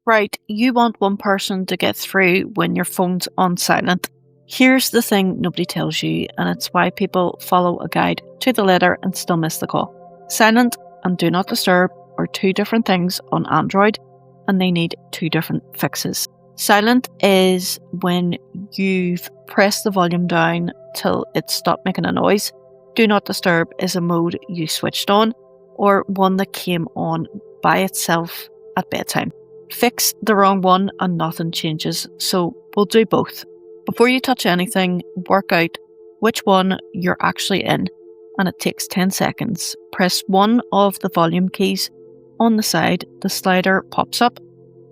Right, you want one person to get through when your phone's on silent. Here's the thing nobody tells you, and it's why people follow a guide to the letter and still miss the call. Silent and do not disturb are two different things on Android, and they need two different fixes. Silent is when you've pressed the volume down till it stopped making a noise. Do not disturb is a mode you switched on, or one that came on by itself at bedtime. Fix the wrong one and nothing changes, so we'll do both. Before you touch anything, work out which one you're actually in, and it takes 10 seconds. Press one of the volume keys on the side, the slider pops up,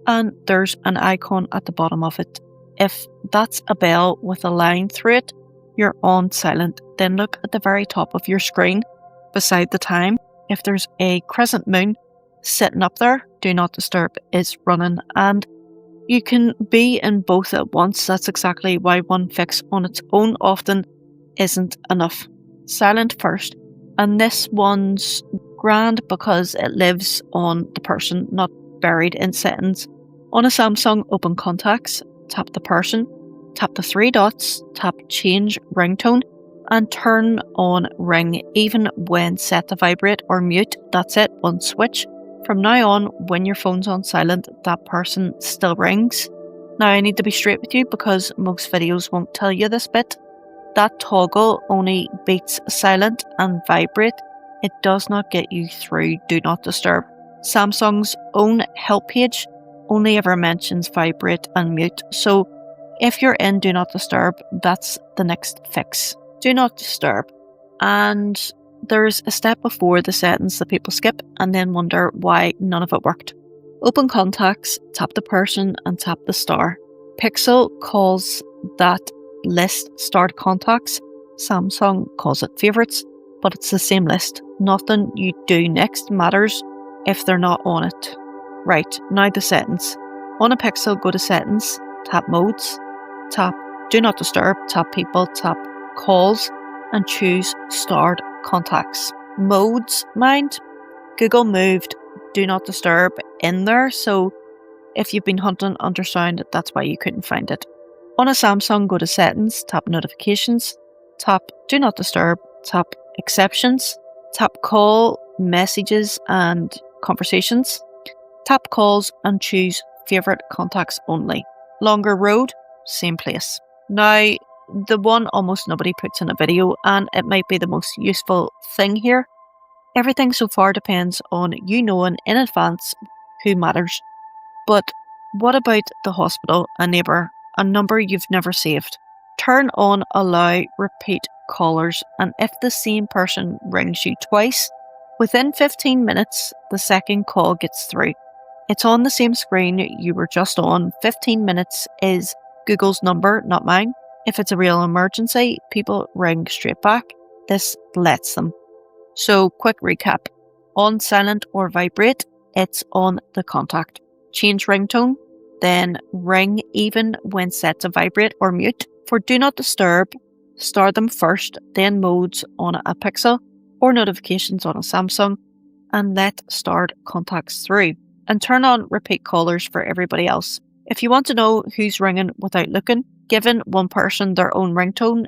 and there's an icon at the bottom of it. If that's a bell with a line through it, you're on silent. Then look at the very top of your screen beside the time. If there's a crescent moon sitting up there, do not disturb is running, and you can be in both at once. That's exactly why one fix on its own often isn't enough. Silent first, and this one's grand because it lives on the person, not buried in settings. On a Samsung, open contacts, tap the person, tap the three dots, tap change ringtone, and turn on ring even when set to vibrate or mute. That's it, one switch. From now on, when your phone's on silent, that person still rings. Now I need to be straight with you because most videos won't tell you this bit. That toggle only beats silent and vibrate. It does not get you through do not disturb. Samsung's own help page only ever mentions vibrate and mute. So if you're in do not disturb, that's the next fix. Do not disturb. And there's a step before the settings that people skip and then wonder why none of it worked. Open contacts, tap the person and tap the star. Pixel calls that list start contacts. Samsung calls it favorites, but it's the same list. Nothing you do next matters if they're not on it. Right, now the settings. On a Pixel, go to settings, tap modes, tap do not disturb, tap people, tap calls, and choose start contacts. Modes, mind, Google moved do not disturb in there, so if you've been hunting under sound, that's why you couldn't find it. On a Samsung, go to settings, tap notifications, tap do not disturb, tap exceptions, tap call, messages and conversations, tap calls and choose favorite contacts only. Longer road, same place. Now, the one almost nobody puts in a video, and it might be the most useful thing here. Everything so far depends on you knowing in advance who matters. But what about the hospital, a neighbour, a number you've never saved? Turn on allow repeat callers, and if the same person rings you twice, within 15 minutes, the second call gets through. It's on the same screen you were just on. 15 minutes is Google's number, not mine. If it's a real emergency, people ring straight back. This lets them. So, quick recap. On silent or vibrate, it's on the contact. Change ringtone, then ring even when set to vibrate or mute. For do not disturb, start them first, then modes on a Pixel or notifications on a Samsung, and let start contacts through. And turn on repeat callers for everybody else. If you want to know who's ringing without looking, giving one person their own ringtone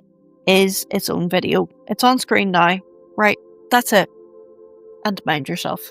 is its own video. It's on screen now. Right, that's it. And mind yourself.